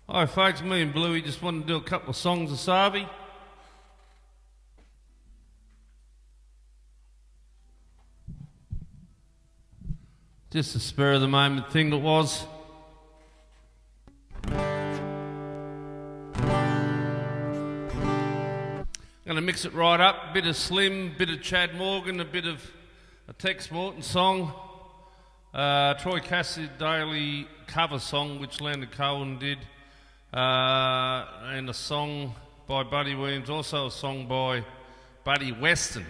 Hi folks, me and Bluey just wanted to do a couple of songs of Savi. Just a spur of the moment thing that was. Gonna mix it right up, bit of Slim, bit of Chad Morgan, a bit of a Tex Morton song, Troy Cassadale cover song which Landon Cohen did, and a song by Buddy Williams, also a song by Buddy Weston.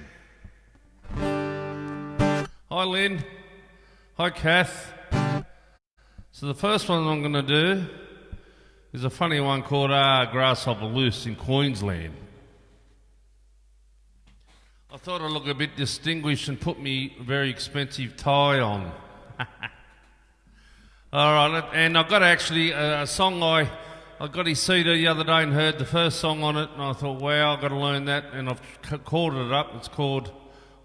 Hi Lynn, hi Kath. So the first one I'm going to do is a funny one called Grasshopper Loose in Queensland. I thought I'd look a bit distinguished and put me very expensive tie on. Alright, and I've got actually a song I got his CD the other day and heard the first song on it, and I thought, wow, I've got to learn that, and I've called it up. It's called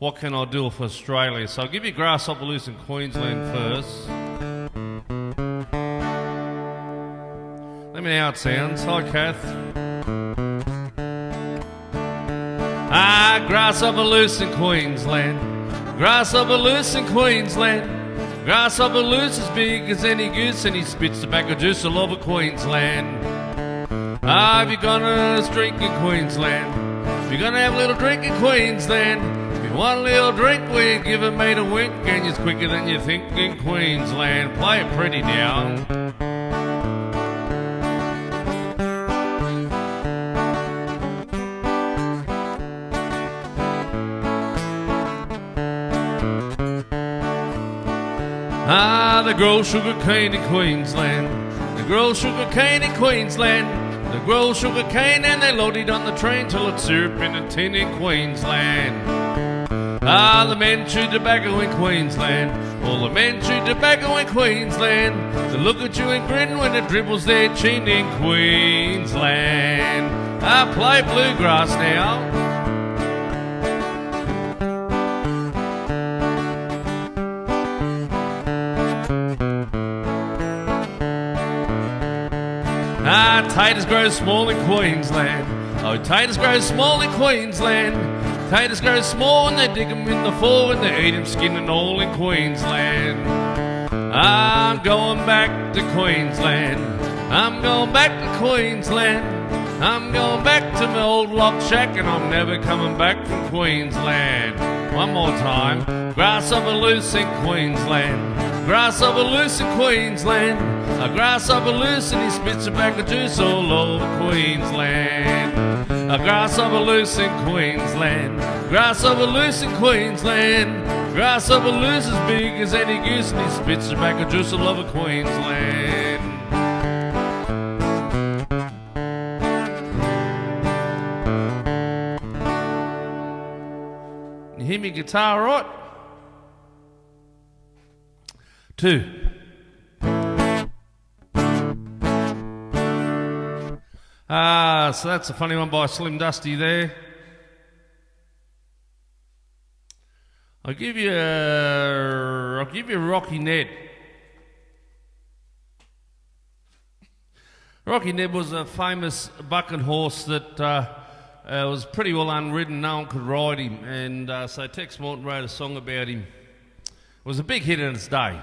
What Can I Do for Australia? So I'll give you Grasshopper Loose in Queensland first. Let me know how it sounds. Hi, Kath. Grasshopper loose in Queensland. Grasshopper loose in Queensland. Grasshopper loose as big as any goose, and he spits tobacco juice all over Queensland. If you're gonna drink in Queensland, if you're gonna have a little drink in Queensland, if you want a little drink, we give a mate a wink, and it's quicker than you think in Queensland. Play it pretty now. They grow sugar cane in Queensland. They grow sugar cane in Queensland. They grow sugar cane and they load it on the train till it's syrup in a tin in Queensland. The men chew tobacco in Queensland. All the men chew tobacco in Queensland. They look at you and grin when it dribbles their chin in Queensland. Play bluegrass now. Taters grow small in Queensland. Oh, taters grow small in Queensland. Taters grow small and they dig them in the fall and they eat them skin and all in Queensland. I'm going back to Queensland. I'm going back to Queensland. I'm going back to my old log shack and I'm never coming back from Queensland. One more time. Grasshopper loose in Queensland. Grasshopper loose in Queensland. A grasshopper loose and he spits tobacco juice all over Queensland. A grasshopper loose in Queensland. Grasshopper loose in Queensland. Grasshopper loose as big as any goose and he spits tobacco juice all over Queensland. You hear me guitar right? 2. So that's a funny one by Slim Dusty there. I'll give you Rocky Ned. Rocky Ned was a famous bucking horse that was pretty well unridden. No one could ride him, and so Tex Morton wrote a song about him. It was a big hit in its day.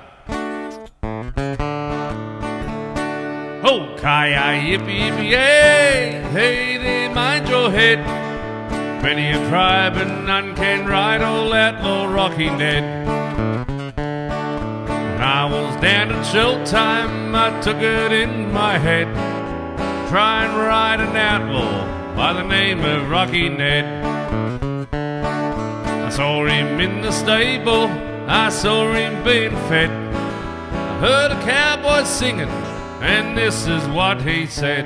Oh, kaya, yippee, yippee, yay, hey there, mind your head. Many a tribe and none can ride old outlaw Rocky Ned. When I was down at show time, I took it in my head. Try and ride an outlaw by the name of Rocky Ned. I saw him in the stable, I saw him being fed. I heard a cowboy singing, and this is what he said.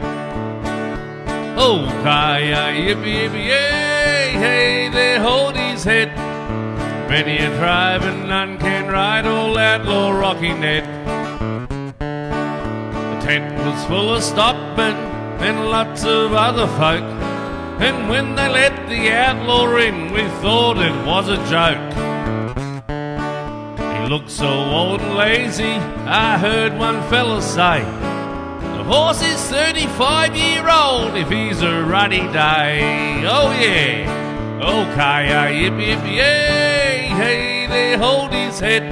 Oh, kaya, yippee, yippee, yay, hey there, hold his head. Many a tribe and none can ride old outlaw Rocky Ned. The tent was full of stockmen and lots of other folk, and when they let the outlaw in, we thought it was a joke. He looked so old and lazy, I heard one fella say, The horse is 35-year-old if he's a ruddy day. Oh yeah, okay, yippee yippee yay, hey there, hold his head.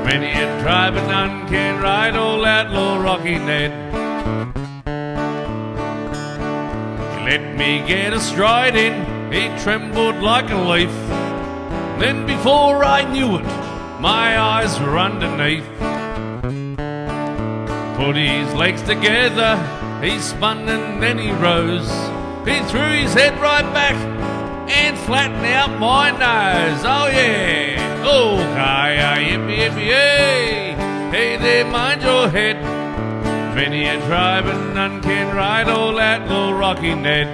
Many a tribe and none can ride old outlaw Rocky Ned. He let me get a stride in, he trembled like a leaf. Then before I knew it, my eyes were underneath. Put his legs together, he spun and then he rose. He threw his head right back and flattened out my nose. Oh yeah, okay, yippee yippee yay. Hey there, mind your head. Many a tribe and none can ride old outlaw Rocky Ned.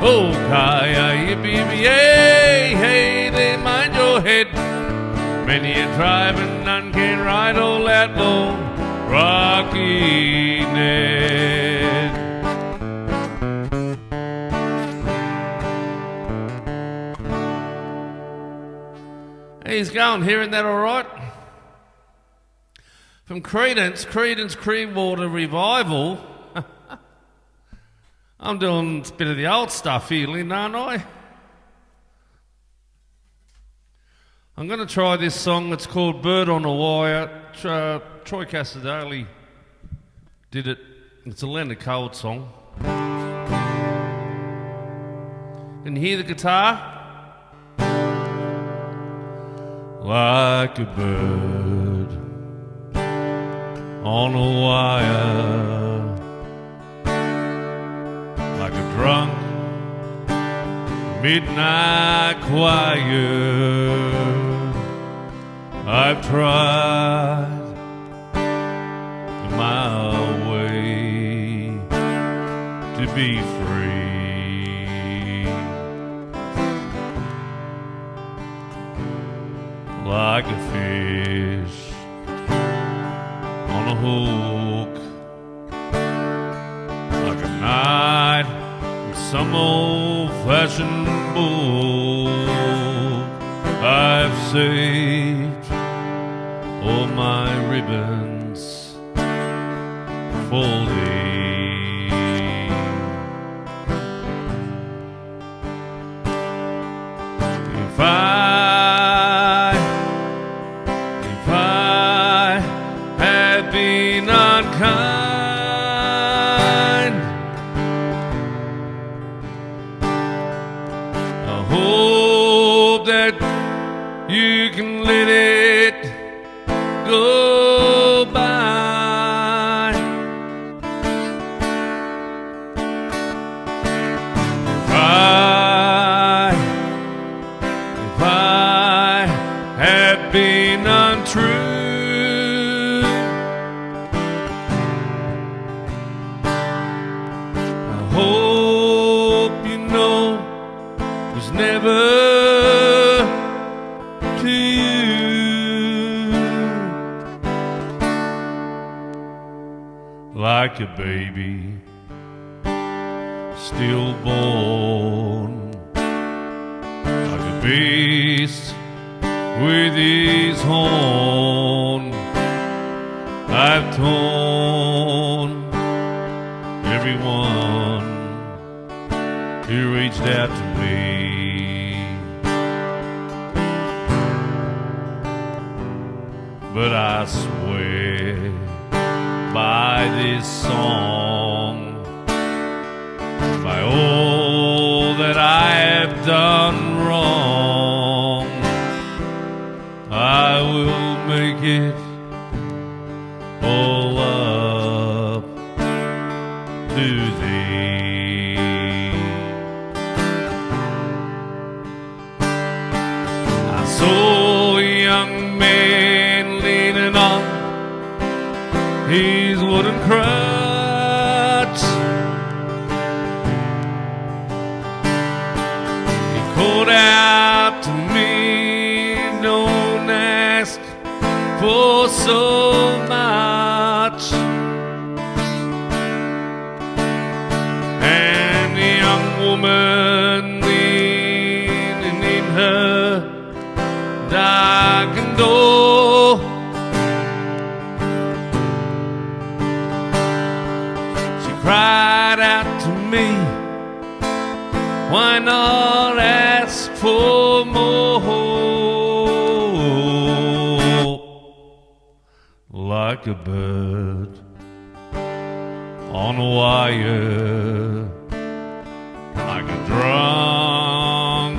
Okay, yippee yippee yay. Hey there, mind your head. Many a tribe and none can ride old outlaw Rocky Ned. He's going, hearing that all right? From Creedence Clearwater Revival. I'm doing a bit of the old stuff here, Lynn, aren't I? I'm going to try this song. It's called Bird on a Wire. Troy Cassadale did it. It's a Leonard Cohen song. Can you hear the guitar? Like a bird on a wire, like a drunk midnight choir. I've tried my way to be free. Like a fish on a hook, like a knight in some old-fashioned book. I've saved all my ribbons folding. If I had been unkind, I hope that you can let it go by. If I had been untrue, hope you know was never to you. Like a baby stillborn, like a beast with his horn. I've torn everyone who reached out to me. But I swear by this song, by all that I have done wrong, I will make it all up to thee. I saw a young man leaning on his wooden crutch. He called out to me, don't ask for so much. And the young woman leaning in her darkened door me? Why not ask for more? Like a bird on a wire, like a drunk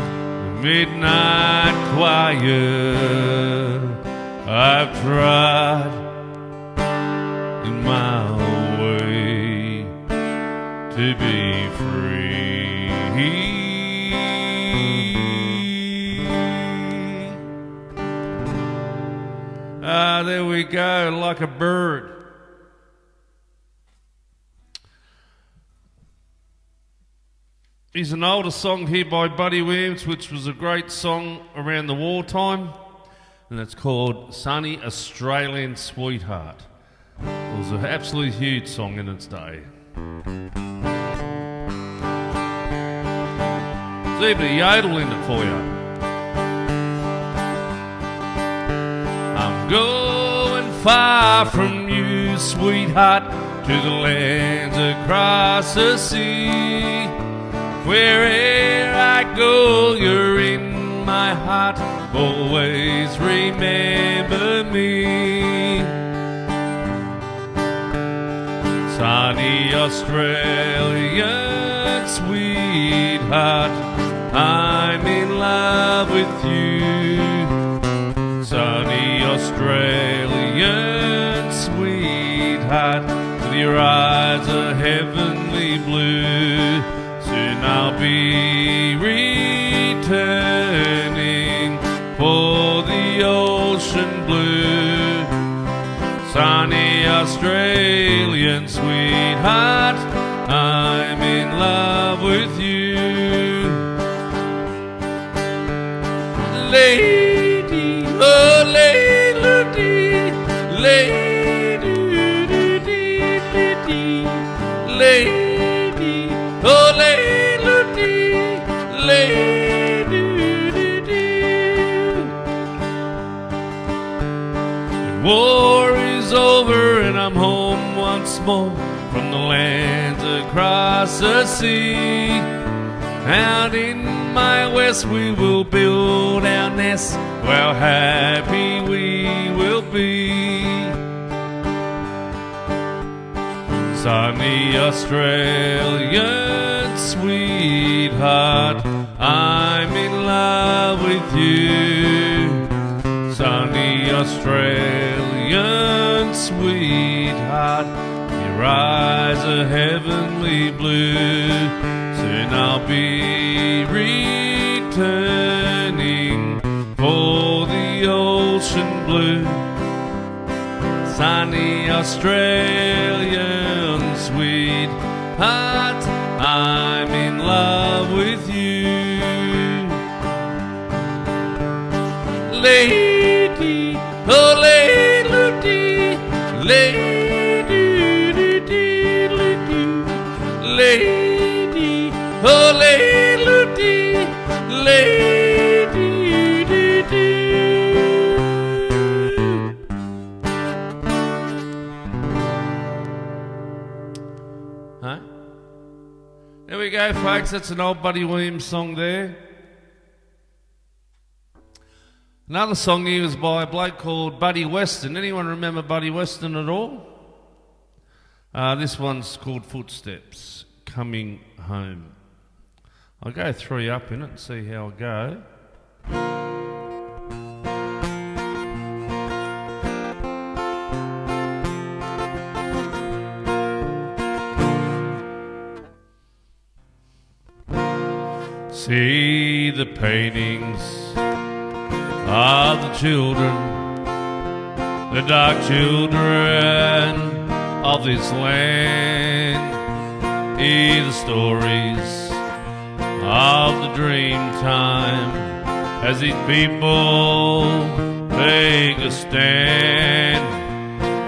midnight choir. I've tried in my way to be free. There we go, like a bird. Here's an older song here by Buddy Williams, which was a great song around the wartime, and it's called Sunny Australian Sweetheart. It was an absolutely huge song in its day. There's even a yodel in it for you. I'm going far from you, sweetheart, to the lands across the sea. Wherever I go, you're in my heart. Always remember me. Sunny Australian sweetheart, I'm in love with you. Sunny Australian sweetheart, with your eyes a heavenly blue. Soon I'll be returning for the ocean blue. Sunny Australian sweetheart, I'm in love with you. Lady, oh lady, lady, lady, oh lady. War is over and I'm home once more from the lands across the sea. Out in my west we will build our nest, how happy we will be. Sunny Australian sweetheart, I'm in love with you. Sunny Australian sweetheart, your eyes are heavenly blue. Soon I'll be returning for the ocean blue. Sunny Australian sweetheart, I'm in love with you. Lady, oh lady, lady, lady, oh lady, lady. Huh? There we go, folks. That's an old Buddy Williams song there. Another song here was by a bloke called Buddy Weston. Anyone remember Buddy Weston at all? This one's called Footsteps, Coming Home. I'll go 3 up in it and see how I go. See the paintings of the children, the dark children of this land. Hear the stories of the dream time as these people take a stand.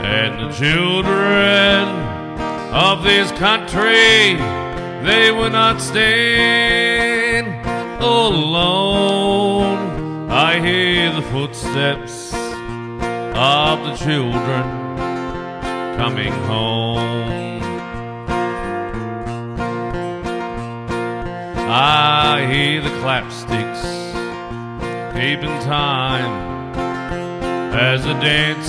And the children of this country, they will not stand all alone. I hear the footsteps of the children coming home. I hear the clapsticks keeping time as the dancers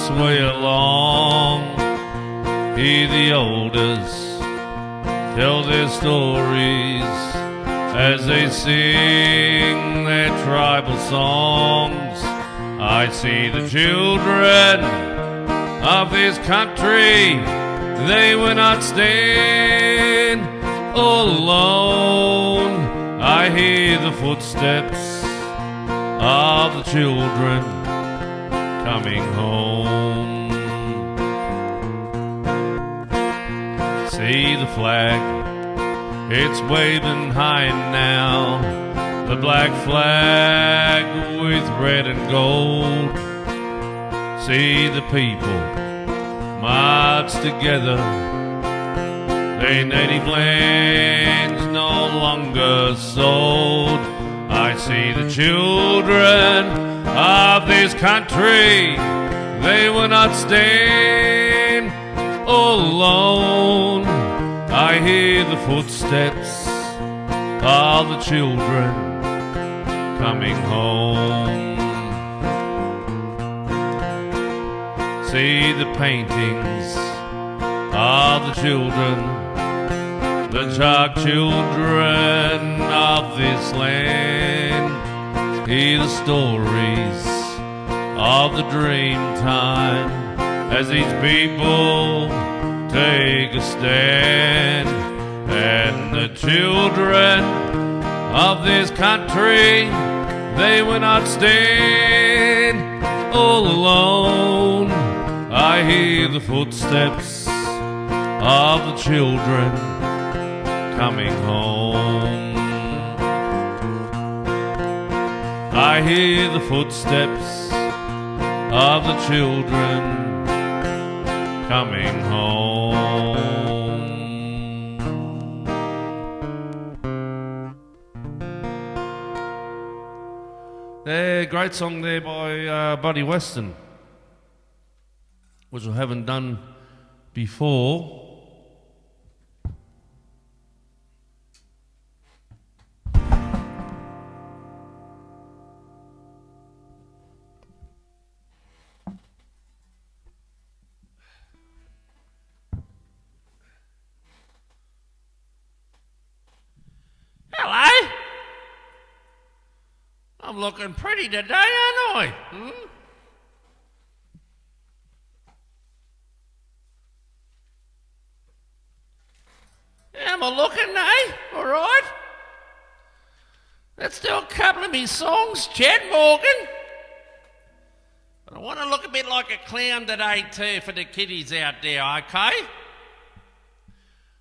sway along. Hear the elders tell their stories as they sing their tribal songs. I see the children of this country, they will not stand all alone. I hear the footsteps of the children coming home. See the flag, it's waving high now, the black flag with red and gold. See the people march together, their native land's no longer sold. I see the children of this country, they will not stand all alone. I hear the footsteps of the children coming home. See the paintings of the children, the dark children of this land. Hear the stories of the dream time as these people take a stand. And the children of this country, they will not stand all alone. I hear the footsteps of the children coming home. I hear the footsteps of the children coming home. Great song there by Buddy Weston, which I haven't done before. Hello? I'm looking pretty today, aren't I? Am I looking, eh? All right. Let's do a couple of me songs, Chad Morgan. But I want to look a bit like a clown today too for the kiddies out there, okay?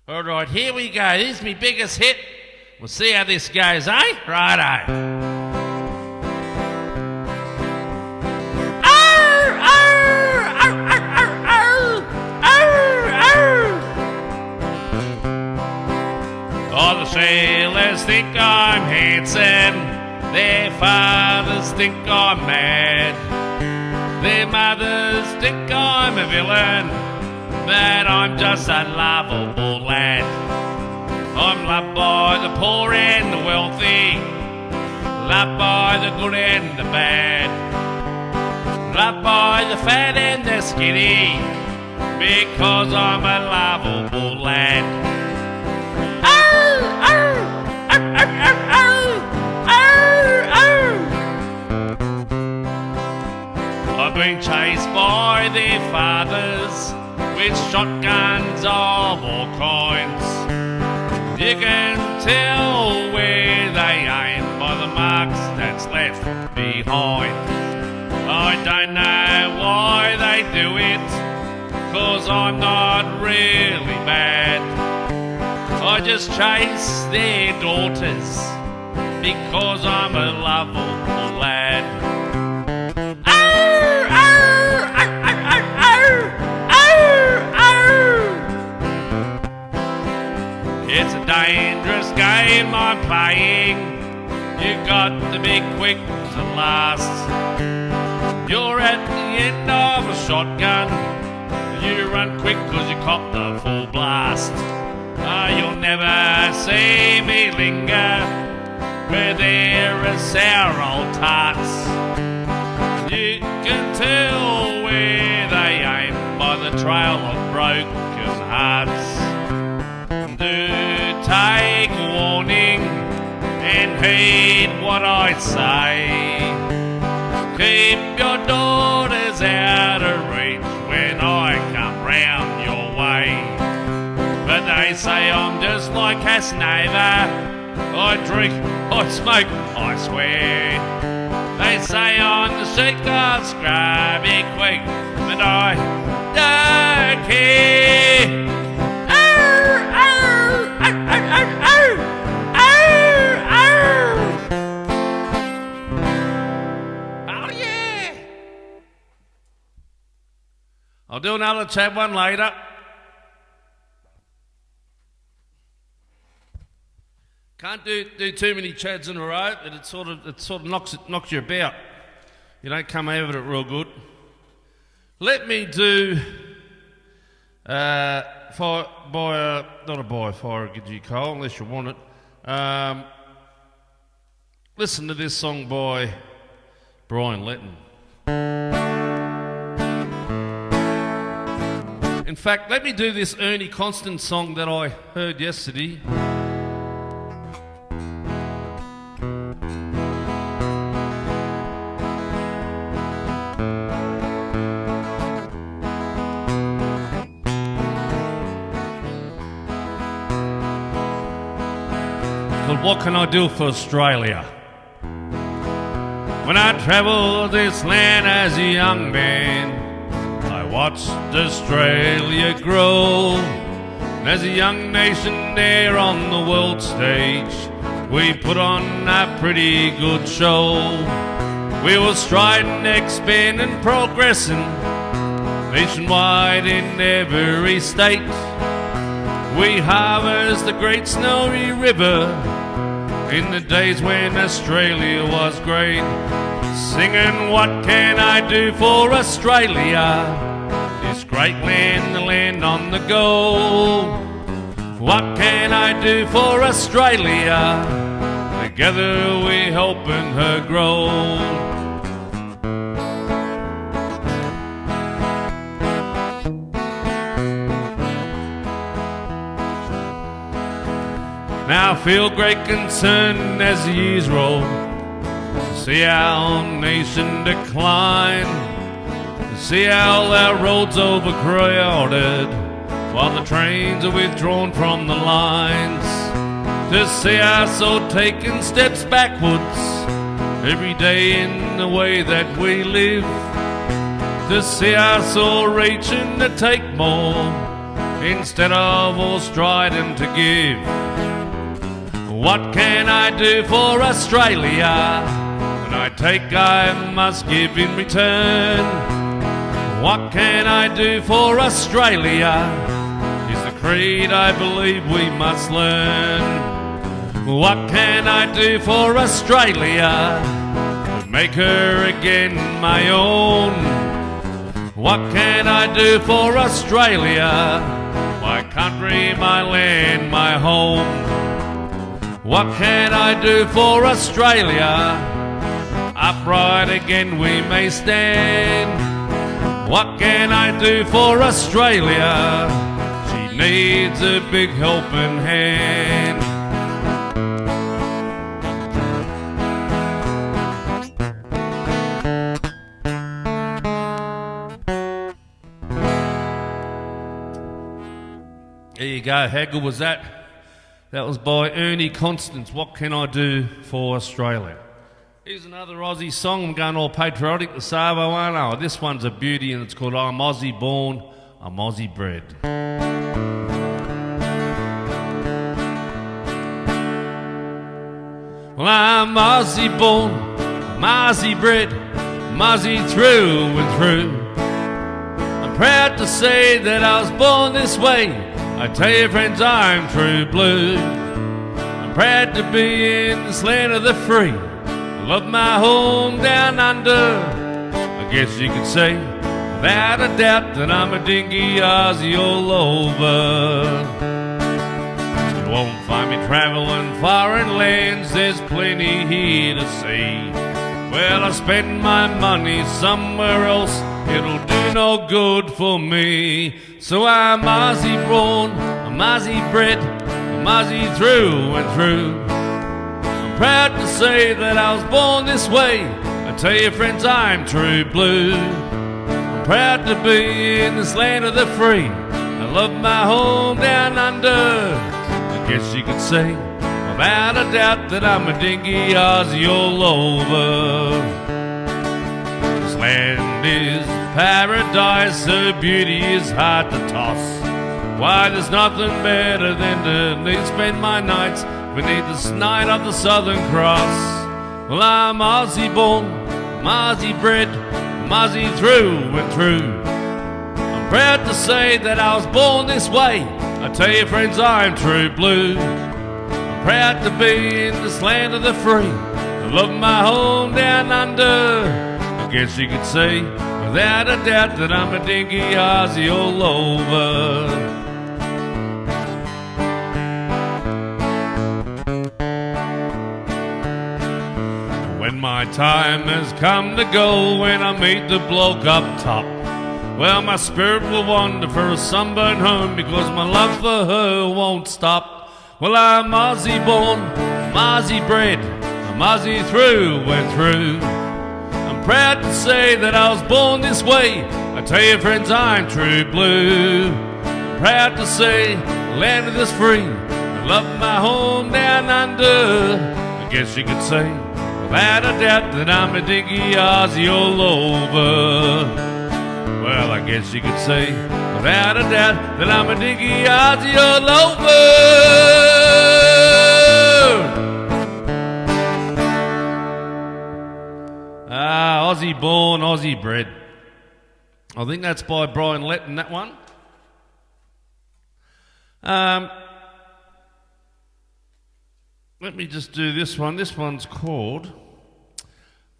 All right, here we go. This is my biggest hit. We'll see how this goes, eh? Righto. All the sailors think I'm handsome, their fathers think I'm mad, their mothers think I'm a villain, but I'm just a lovable lad. I'm loved by the poor and the wealthy, loved by the good and the bad, loved by the fat and the skinny, because I'm a lovable lad. I've been chased by their fathers with shotguns of all kinds. You can tell where they aim by the marks that's left behind. I don't know why they do it, 'cause I'm not really bad. I just chase their daughters because I'm a lovable lad. It's a dangerous game I'm playing. You got to be quick to last. You're at the end of a shotgun. You run quick 'cause you cop the full blast. You'll never see me linger where there are sour old tarts. You can tell where they aim by the trail of broken hearts. Do take warning and heed what I say. Keep your daughters out of reach when I come round your way. But they say I'm just like Cassadale. I drink, I smoke, I swear. They say on the street I'll scrubby quick, but I don't care. Arr, arr, arr, arr, arr, arr, arr. Oh yeah. I'll do another chat one later. Can't do too many chads in a row, but it sort of knocks you about. You don't come over it real good. Let me do not a by fire Gidgee Cole, unless you want it. Listen to this song by Brian Letton. In fact, let me do this Ernie Constant song that I heard yesterday. What can I do for Australia? When I travelled this land as a young man, I watched Australia grow. And as a young nation there on the world stage, we put on a pretty good show. We were striding, expanding, progressing nationwide in every state. We harvest the great snowy river in the days when Australia was great. Singing, what can I do for Australia? This great land, the land on the go. What can I do for Australia? Together we helping her grow. Now I feel great concern as the years roll, to see our nation decline, to see how our roads overcrowded while the trains are withdrawn from the lines, to see us all taking steps backwards every day in the way that we live, to see us all reaching to take more instead of all striding to give. What can I do for Australia? When I take, I must give in return. What can I do for Australia? Is the creed I believe we must learn. What can I do for Australia? To make her again my own. What can I do for Australia? My country, my land, my home. What can I do for Australia? Upright again we may stand. What can I do for Australia? She needs a big helping hand. There you go. How good was that? That was by Ernie Constance. What can I do for Australia? Here's another Aussie song. I'm going all patriotic, the Savo one. Oh, this one's a beauty and it's called I'm Aussie Born, I'm Aussie Bred. Well, I'm Aussie born, I'm Aussie bred, I'm Aussie through and through. I'm proud to say that I was born this way. I tell you friends, I'm true blue. I'm proud to be in this land of the free. I love my home down under. I guess you could say, without a doubt, that I'm a dingy Aussie all over. won't find me traveling foreign lands, there's plenty here to see. Well, I spend my money somewhere else, it'll do no good for me. So I'm Aussie born, I'm Aussie bred, I'm Aussie through and through. I'm proud to say that I was born this way, I tell you friends I'm true blue. I'm proud to be in this land of the free, I love my home down under. I guess you could say without a doubt that I'm a dingy Aussie all over. This land is paradise, her beauty is hard to toss. Why, there's nothing better than to spend my nights beneath the snide of the Southern Cross. Well, I'm Aussie born, I'm Aussie bred, I'm Aussie through and through. I'm proud to say that I was born this way, I tell you friends I'm true blue. Proud to be in this land of the free, I love my home down under. I guess you could say without a doubt that I'm a dinky Aussie all over. When my time has come to go, when I meet the bloke up top, well, my spirit will wander for a sunburned home, because my love for her won't stop. Well, I'm Aussie born, I'm Aussie bred, I'm Aussie through and through. I'm proud to say that I was born this way, I tell you friends I'm true blue. I'm proud to say the land of this free, I love my home down under. I guess you could say without a doubt that I'm a dinky Aussie all over. Well, I guess you could say without a doubt that I'm a dinky Aussie all over. Aussie born, Aussie bred. I think that's by Brian Letton, that one. Let me just do this one. This one's called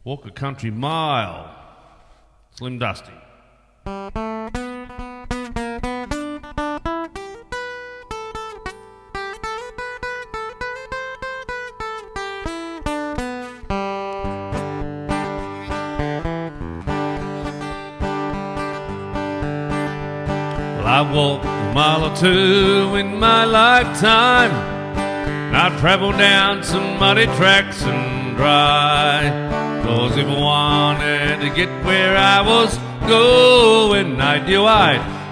Walk a Country Mile. Slim Dusty. I've walked a mile or two in my lifetime, and I've travelled down some muddy tracks and dry. 'Cause if I wanted to get where I was going, I'd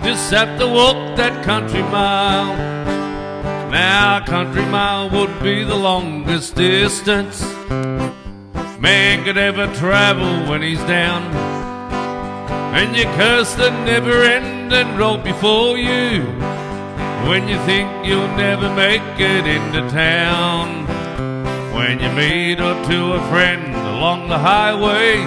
just have to walk that country mile. Now a country mile would be the longest distance man could ever travel when he's down. And you curse the never-ending road before you when you think you'll never make it into town. When you meet up to a friend along the highway,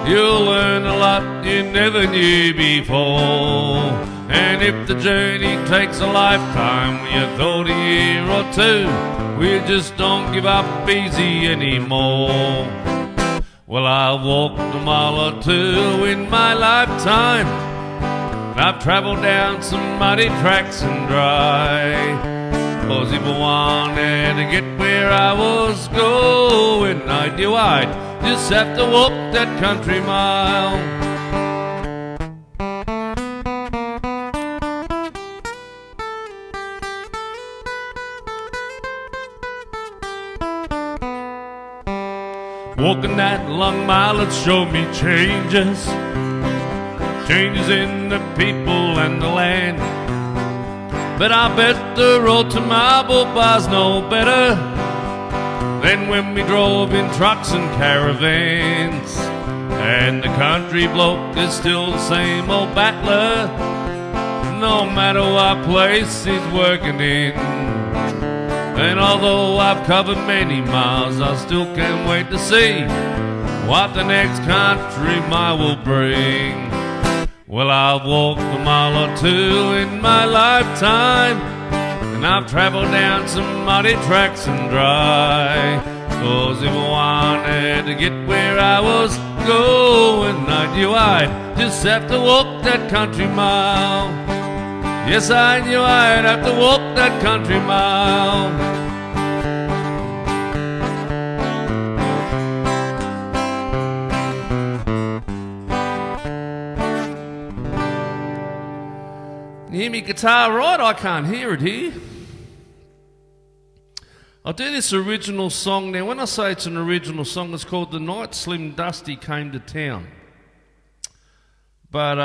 you'll learn a lot you never knew before. And if the journey takes a lifetime, you thought a year or two, we just don't give up easy anymore. Well, I've walked a mile or two in my lifetime, I've travelled down some muddy tracks and dry. 'Cause if I wanted to get where I was going, I'd just have to walk that country mile. Walking that long mile, it showed me changes in the people and the land. But I bet the road to Marble Bar's no better than when we drove in trucks and caravans. And the country bloke is still the same old battler, no matter what place he's working in. And although I've covered many miles, I still can't wait to see what the next country mile will bring. Well, I've walked a mile or two in my lifetime, and I've travelled down some muddy tracks and dry. 'Cause if I wanted to get where I was going, I knew I'd just have to walk that country mile. Yes, I knew I'd have to walk that country mile. You hear me guitar right? I can't hear it here. I'll do this original song now. When I say it's an original song, it's called The Night Slim Dusty Came to Town. But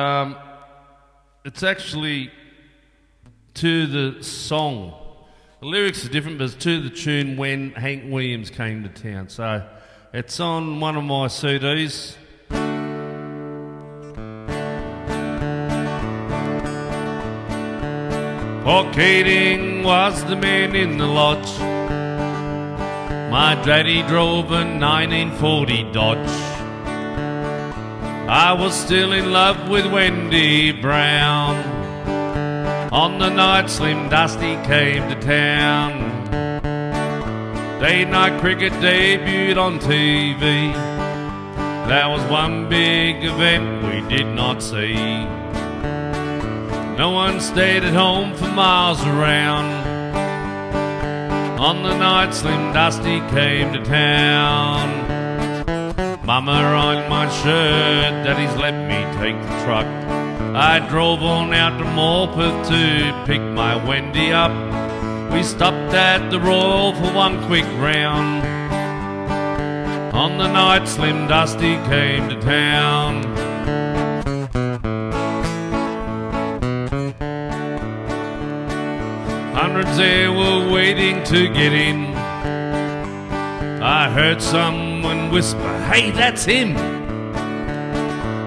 it's actually to the song. The lyrics are different, but it's to the tune When Hank Williams Came to Town. So it's on one of my CDs. For Keating was the man in the lodge. My daddy drove a 1940 Dodge. I was still in love with Wendy Brown on the night Slim Dusty came to town. Day night cricket debuted on TV. That was one big event we did not see. No one stayed at home for miles around on the night Slim Dusty came to town. Mama ironed my shirt, Daddy's let me take the truck. I drove on out to Morpeth to pick my Wendy up. We stopped at the Royal for one quick round on the night Slim Dusty came to town. Hundreds there were waiting to get in. I heard someone whisper, "Hey, that's him."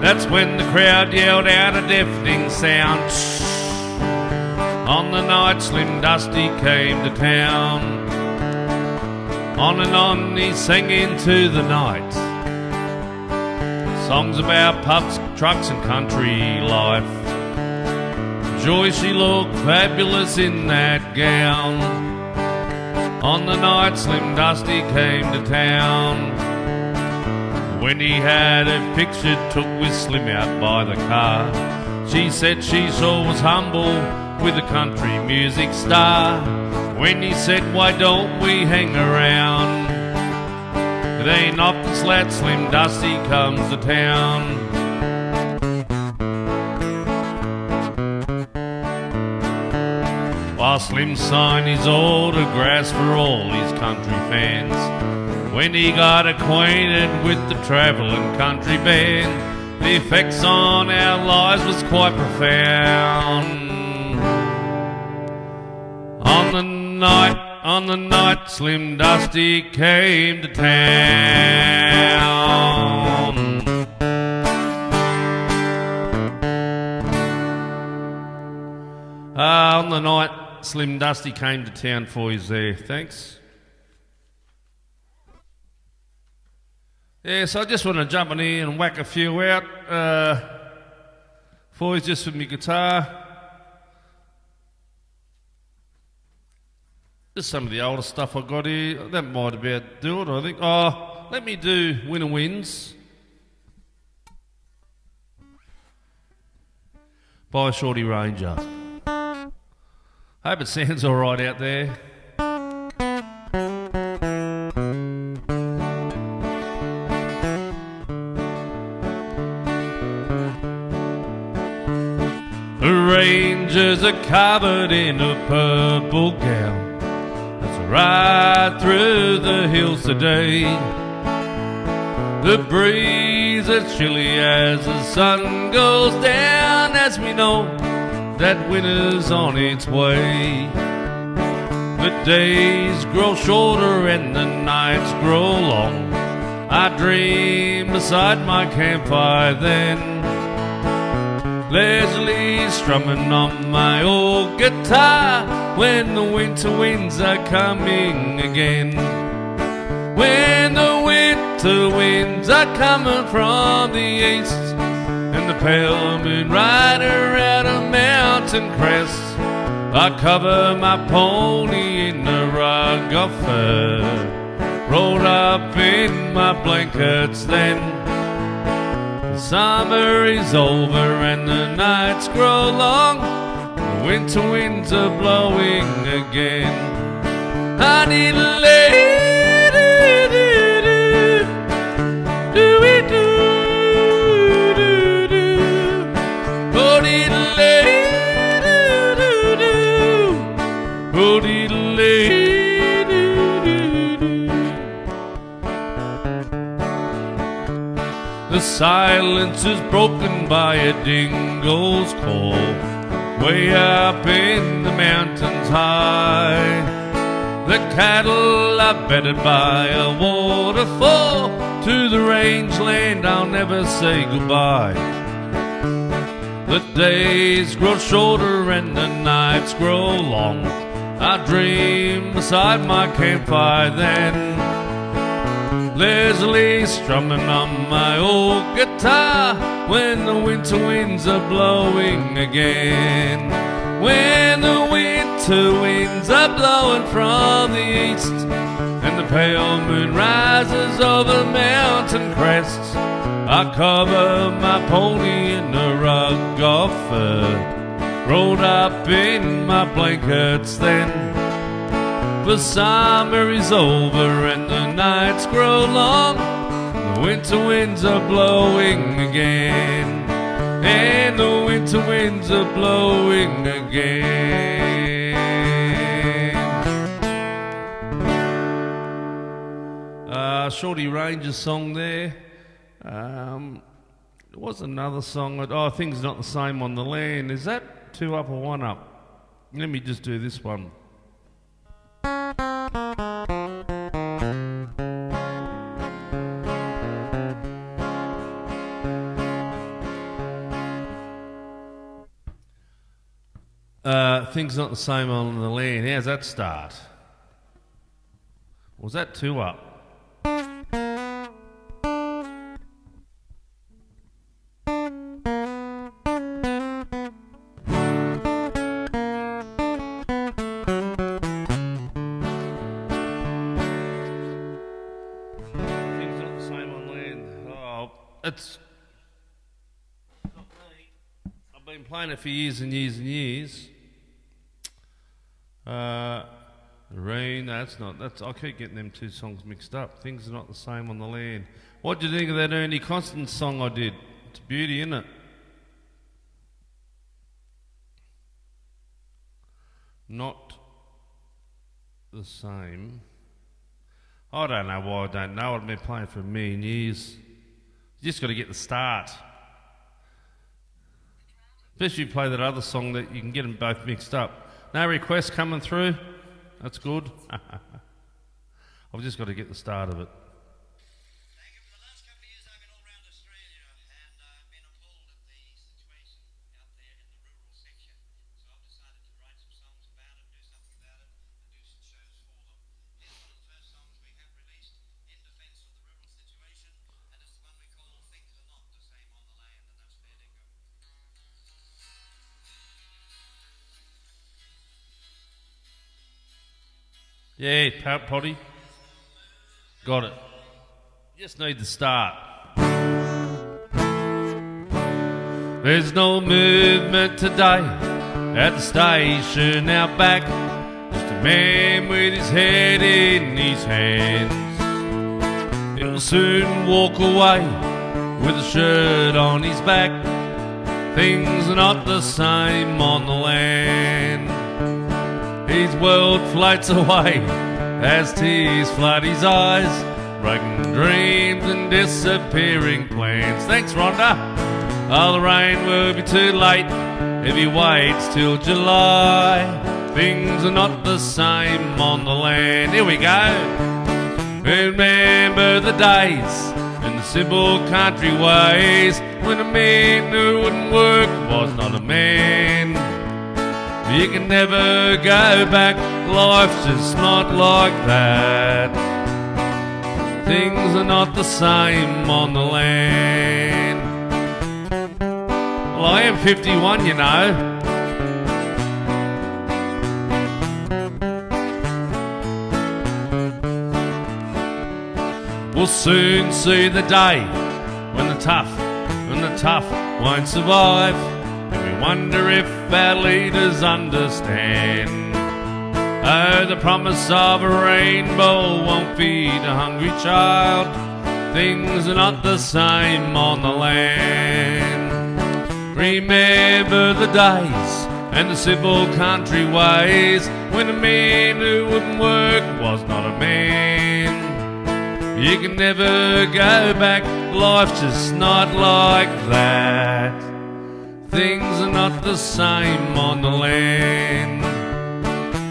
That's when the crowd yelled out a deafening sound. On the night Slim Dusty came to town. On he sang into the night. Songs about pubs, trucks and country life. Joy, she looked fabulous in that gown. On the night Slim Dusty came to town. When he had a picture took with Slim out by the car, she said she sure was humble with a country music star. When he said, "Why don't we hang around?" It ain't off the slat Slim Dusty comes to town. While Slim signed his autographs for all his country fans, when he got acquainted with the travelling country band, the effects on our lives was quite profound. On the night Slim Dusty came to town. On the night Slim Dusty came to town for you there. Thanks. Yeah, so I just want to jump in here and whack a few out for you just with my guitar. Just some of the older stuff I got here. That might about do it, I think. Oh, let me do Winner Wins by Shorty Ranger. Hope it sounds all right out there. The Rangers are covered in a purple gown as they ride through the hills today. The breeze is chilly as the sun goes down, as we know that winter's on its way. The days grow shorter and the nights grow long. I dream beside my campfire then, leisurely strumming on my old guitar, when the winter winds are coming again. When the winter winds are coming from the east, and the pale moon rider out a mountain crest, I cover my pony in a rug of fur, rolled up in my blankets then. The summer is over and the nights grow long. The winter winds are blowing again. I need a lady, do-we-do, do-do-do. Oh, need a lady, do-do-do. Oh, need a lady, do-do-do. The silence is broken by a dingle's call, way up in the mountains high. The cattle are bedded by a waterfall. To the rangeland I'll never say goodbye. The days grow shorter and the nights grow long. I dream beside my campfire then. Leslie strumming on my old guitar when the winter winds are blowing again. When the winter winds are blowing from the east and the pale moon rises over mountain crests, I cover my pony in a rug of fur, rolled up in my blankets then. The summer is over and the nights grow long. The winter winds are blowing again. And the winter winds are blowing again. Shorty Ranger's song there. There was another song. Things Not the Same on the Land. Is that 2 up or 1 up? Let me just do this one. Things Not the Same on the Land. How's that start? Was that 2 up? Things Not the Same on Land. Oh, it's not me. I've been playing it for years and years and years. Rain, that's not, I keep getting them 2 songs mixed up. Things Are Not the Same on the Land. What do you think of that Ernie Constance song I did? It's a beauty, isn't it? Not the same. I don't know why I don't know. I've been playing for a million years. You just got to get the start. Especially if you play that other song that you can get them both mixed up. No requests coming through. That's good. I've just got to get the start of it. Thank you. For the last couple of years I've been all around Australia and I've been appalled at the situation out there in the rural section. So I've decided to write some songs about it, do something about it, and do some shows for them. Here's one of the first songs we have released in defence of the rural situation, and it's the one we call Things Are Not the Same on the Land, and that's fair dinkum. Yeah, potty. Got it. Just need the start. There's no movement today at the station out back. Just a man with his head in his hands. He'll soon walk away with a shirt on his back. Things are not the same on the land. His world floats away as tears flood his eyes, broken dreams and disappearing plans. Thanks, Rhonda. Oh, the rain will be too late if he waits till July. Things are not the same on the land. Here we go. Remember the days in the simple country ways when a man who wouldn't work was not a man. You can never go back, life's just not like that. Things are not the same on the land. Well, I am 51, you know. We'll soon see the day when the tough won't survive. And we We wonder if our leaders understand. Oh, the promise of a rainbow won't feed a hungry child. Things are not the same on the land. Remember the days and the simple country ways when a man who wouldn't work was not a man. You can never go back, life's just not like that. Things are not the same on the land.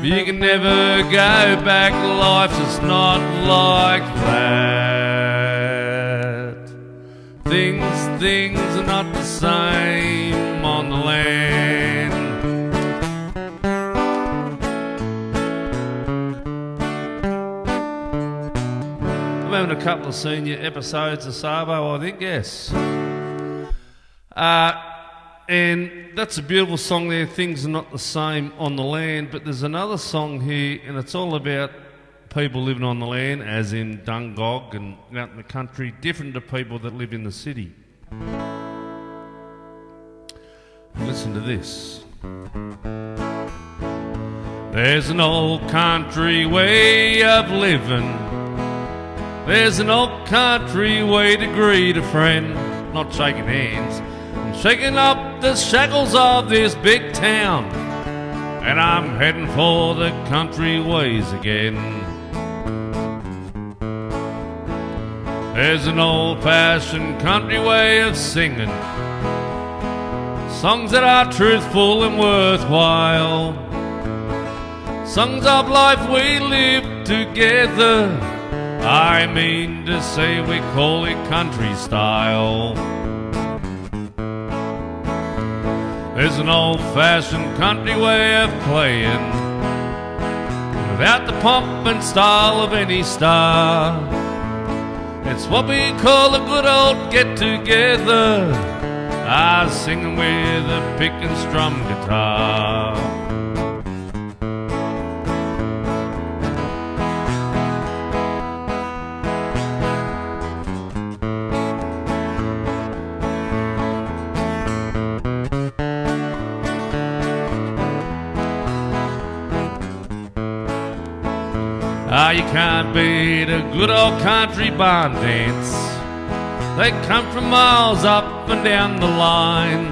You can never go back, life's just not like that. Things are not the same on the land. I'm having a couple of senior episodes of Sabo, I think, yes. And that's a beautiful song there, Things Are Not the Same on the Land. But there's another song here, and it's all about people living on the land, as in Dungog and out in the country, different to people that live in the city. Listen to this. There's an old country way of living. There's an old country way to greet a friend. Not shaking hands. I'm shaking up the shackles of this big town, and I'm heading for the country ways again. There's an old-fashioned country way of singing, songs that are truthful and worthwhile, songs of life we live together. I mean to say we call it country style. There's an old-fashioned country way of playing, without the pomp and style of any star. It's what we call a good old get-together, singing with a pick and strum guitar. You can't beat a good old country barn dance. They come from miles up and down the line.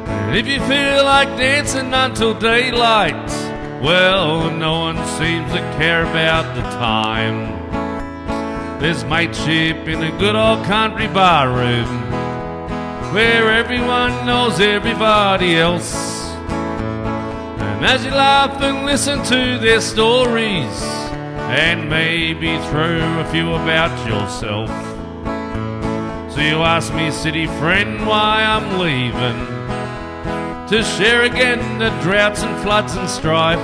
And if you feel like dancing until daylight, well, no one seems to care about the time. There's mateship in a good old country bar room, where everyone knows everybody else. And as you laugh and listen to their stories, and maybe throw a few about yourself, so you ask me, city friend, why I'm leaving, to share again the droughts and floods and strife.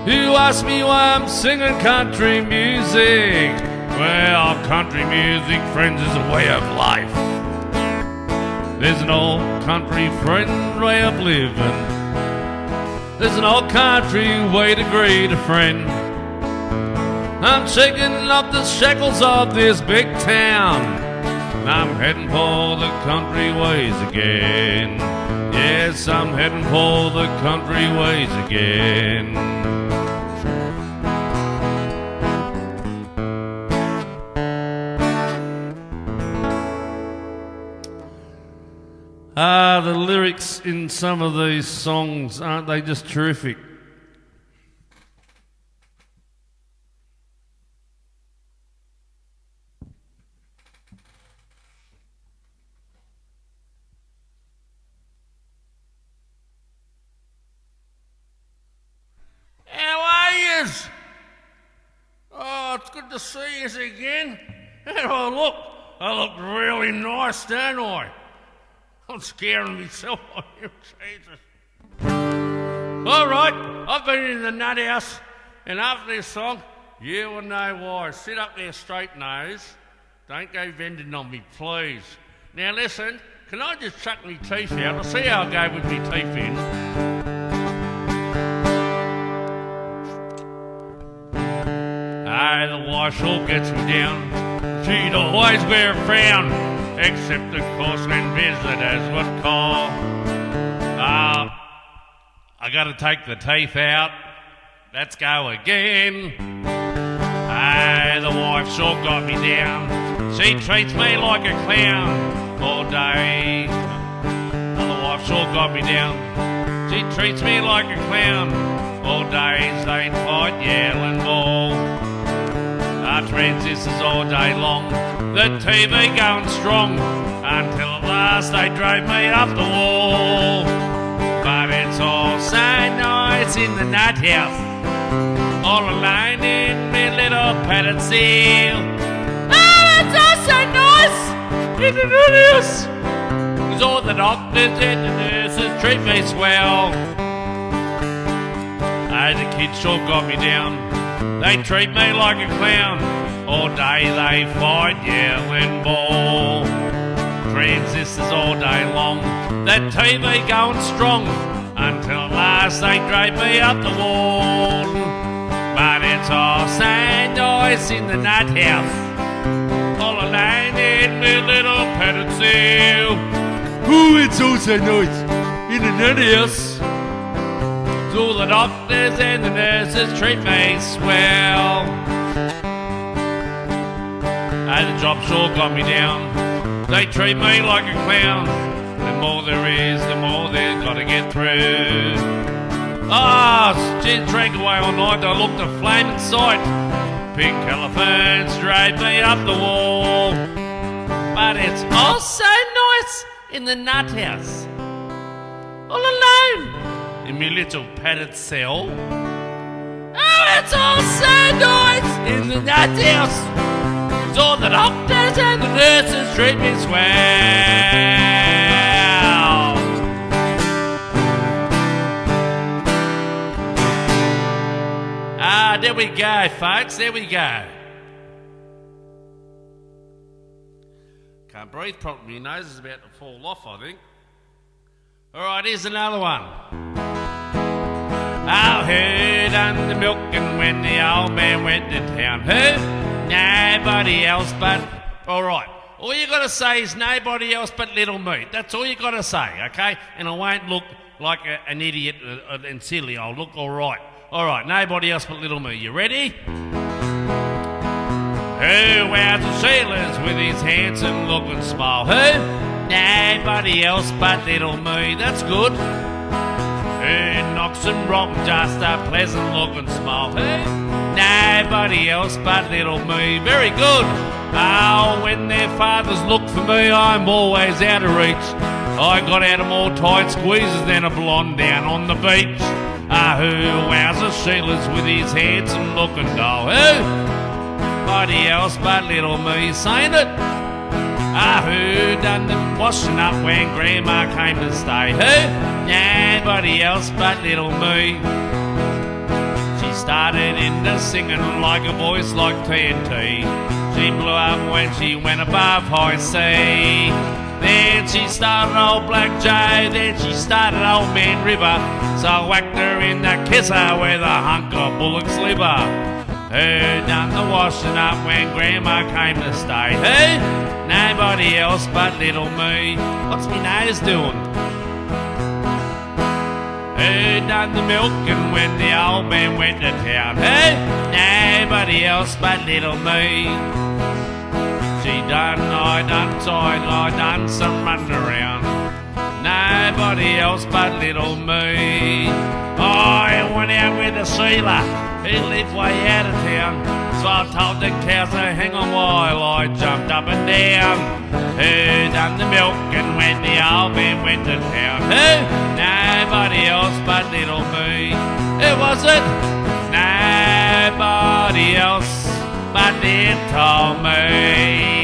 You ask me why I'm singing country music. Well, country music, friends, is a way of life. There's an old country friend way of living. There's an old country way to greet a friend. I'm shaking up the shackles of this big town, and I'm heading for the country ways again. Yes, I'm heading for the country ways again. The lyrics in some of these songs, aren't they just terrific? How are yous? Oh, it's good to see yous again. Oh, I look really nice, don't I? I'm scaring myself on you, Jesus. All right, I've been in the nut house, and after this song, you will know why. Sit up there straight nose. Don't go vending on me, please. Now listen, can I just chuck me teeth out? I'll see how I go with me teeth in. The wife all gets me down. She'd always wear a frown. except of course when visitors would call. I gotta take the teeth out. Let's go again. Hey, the wife sure got me down. She treats me like a clown all day. The wife sure got me down. She treats me like a clown all day. They fight, yell and bawl. Transistors all day long. The TV going strong until at last they drove me up the wall. But it's all so nice in the nut house, all alone in my little padded cell. Oh, it's all so nice in the nut house, 'cause all the doctors and the nurses treat me swell. Hey, the kids sure got me down. They treat me like a clown. All day they fight, yell and bawl. Transistors all day long. That TV going strong until at last they drape me up the wall. But it's all so nice in the nut house, all alone in my little padded cell. Ooh, it's all so nice in the nut house. All the doctors and the nurses treat me swell. Hey, the job sure got me down. They treat me like a clown. The more there is, the more they've got to get through. She drank away all night. I looked a flaming sight. Pink elephants drape me up the wall. But it's all so nice in the nut house, all alone in my little padded cell. Oh, it's all so nice in the nut house, 'cause all the doctors and the nurses treat me swell. There we go, folks, there we go. Can't breathe properly, my nose is about to fall off, I think. Alright, here's another one. Oh, who done the milking when the old man went to town? Who? Nobody else but... Alright, all you got to say is nobody else but little me. That's all you got to say, okay? And I won't look like an idiot and silly. I'll look alright. Alright, nobody else but little me. You ready? Who wears the sailors with his handsome look and smile? Who? Nobody else but little me. That's good. Who knocks and rocks just a pleasant look and smile? Who? Nobody else but little me. Very good. Oh, when their fathers look for me, I'm always out of reach. I got out of more tight squeezes than a blonde down on the beach. Who wears the sailors with his handsome look and doll? Who? Nobody else but little me. Saying it. Who done the washing up when Grandma came to stay? Who? Nobody else but little me. She started into singing like a voice like TNT. She blew up when she went above high sea. Then she started old Black Joe, then she started Old Man River. So I whacked her in the kisser with a hunk of bullock's liver. Who done the washing up when Grandma came to stay? Who? Nobody else but little me. What's me nose doing? Who done the milking when the old man went to town? Who? Nobody else but little me. I done some running around. Nobody else but little me. I went out with a sealer who lived way out of town. So I told the cows to hang on while I jumped up and down. Who done the milking when the old man went to town? Who? Nobody else but little me. Who was it? Nobody else but little me.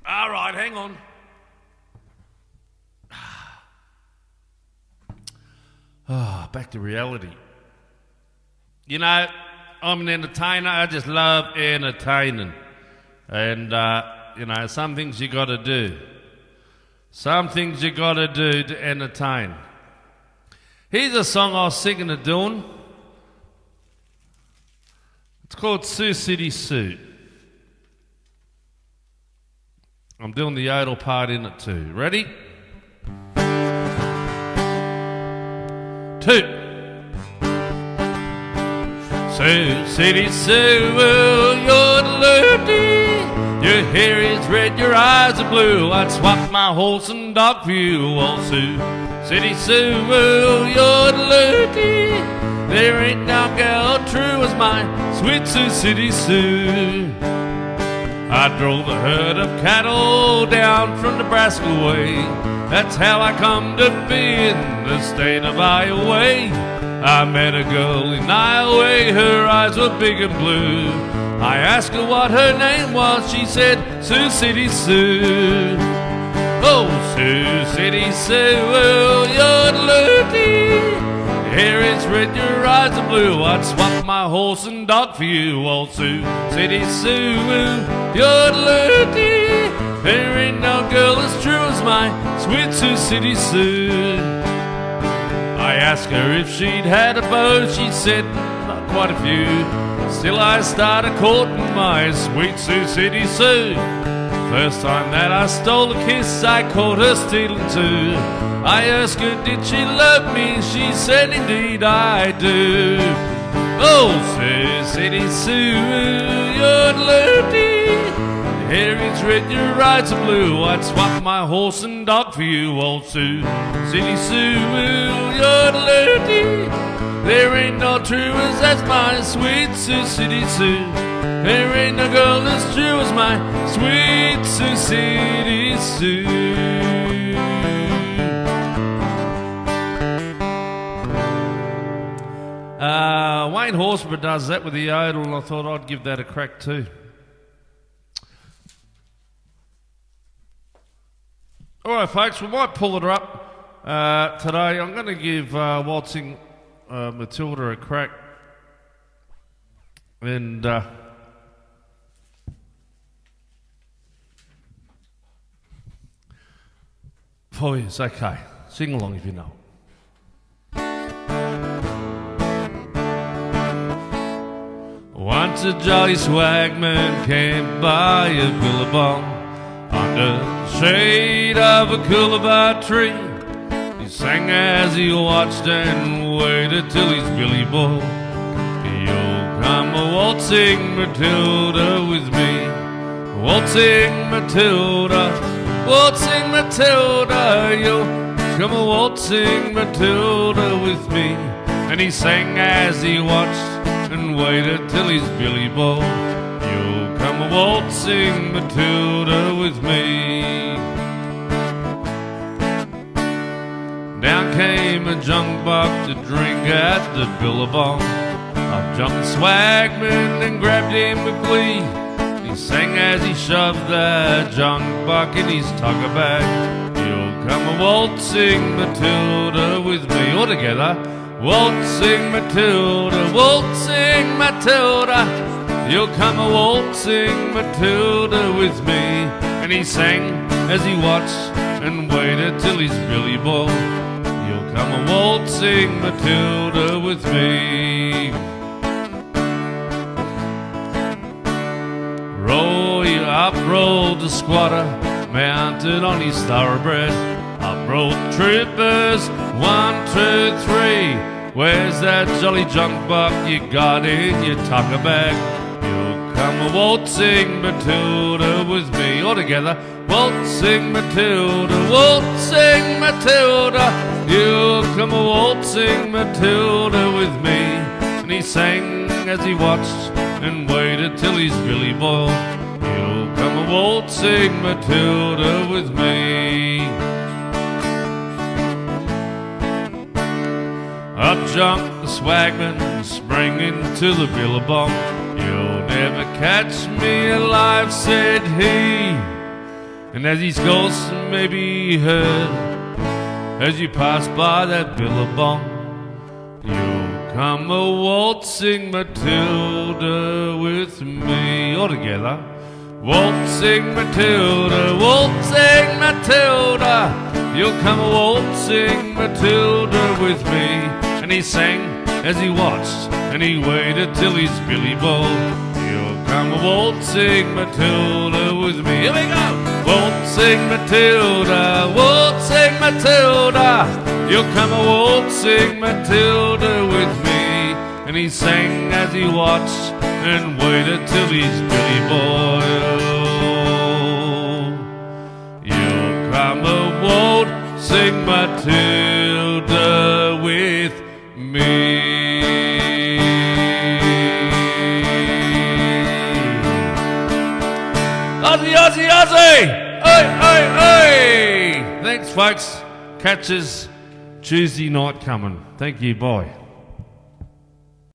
All right, hang on. Back to reality. You know, I'm an entertainer. I just love entertaining. And, you know, some things you got to do. Some things you got to do to entertain. Here's a song I was thinking of doing. It's called Sioux City Sue. I'm doing the yodel part in it too. Ready? 2. Sioux City Sue, you're dirty. Your hair is red, your eyes are blue. I'd swap my horse and dog for you. Oh, Sioux City Sue, you're dirty. There ain't no girl true as my sweet Sioux City Sue. I drove a herd of cattle down from Nebraska way. That's how I come to be in the state of Iowa. I met a girl in Iowa, her eyes were big and blue. I asked her what her name was, she said Sioux City Sue. Oh, Sioux City Sue, you're dirty. Your hair is red, your eyes are blue. I'd swap my horse and dog for you. Oh, Sioux City Sue, you're dirty. There ain't no girl as true as my sweet Sioux City Sue. I asked her if she'd had a beau, she said not quite a few. Still I started courting my sweet Sioux City Sue. First time that I stole a kiss, I caught her stealing too. I asked her, did she love me? She said, indeed I do. Oh, Sioux City Sue, you're dirty. Your hair is red, your eyes are blue. I'd swap my horse and dog for you. Oh, Sioux City Sue, you're dirty. There ain't no true as my sweet Sioux City Sue. There ain't no girl as true as my sweet Sioux City Sue. Wayne Horsburgh does that with the yodel, and I thought I'd give that a crack too. All right, folks, we might pull it up today. I'm going to give Waltzing Matilda a crack. And oh yes, okay. Sing along if you know. Once a jolly swagman came by a billabong under the shade of a coolabah tree. He sang as he watched and waited till his billy boy. You'll come a waltzing Matilda with me, waltzing Matilda, waltzing Matilda. You'll come a waltzing Matilda with me. And he sang as he watched and waited till his billy boy. You'll come a waltzing Matilda with me. Down came a junk buck to drink at the billabong. Up jumped the swagman and grabbed him with glee. He sang as he shoved that junk buck in his tucker bag. You'll come a waltzing Matilda with me. All together. Waltzing Matilda, waltzing Matilda. You'll come a waltzing Matilda with me. And he sang as he watched and waited till his billy boy. You'll come a waltzing Matilda with me. Roll you up, rolled the squatter, mounted on his thoroughbred. Up rolled trippers, 1, 2, 3. Where's that jolly junk buck you got in your tucker bag? You'll come a waltzing Matilda with me. All together, waltzing Matilda, waltzing Matilda. You'll come a waltzing Matilda with me. And he sang as he watched and waited till his billy boiled. You'll come a waltzing Matilda with me. Up jumped the swagman, sprang into the billabong. You'll never catch me alive, said he. And as his ghost maybe heard, as you pass by that billabong, you'll come a waltzing Matilda with me. All together. Waltzing Matilda, waltzing Matilda. You'll come a waltzing Matilda Matilda with me. And he sang as he watched, and he waited till his Billy Bowl. You'll come a waltzing Matilda with me. Here we go! Waltzing Matilda, waltzing Matilda, you'll come a waltzing Matilda with me. And he sang as he watched and waited till his Billy Bowl. You'll come a waltzing Matilda with me. Aussie, Aussie, Aussie! Oi, oi, oi! Thanks, folks. Catches Tuesday night coming. Thank you, bye.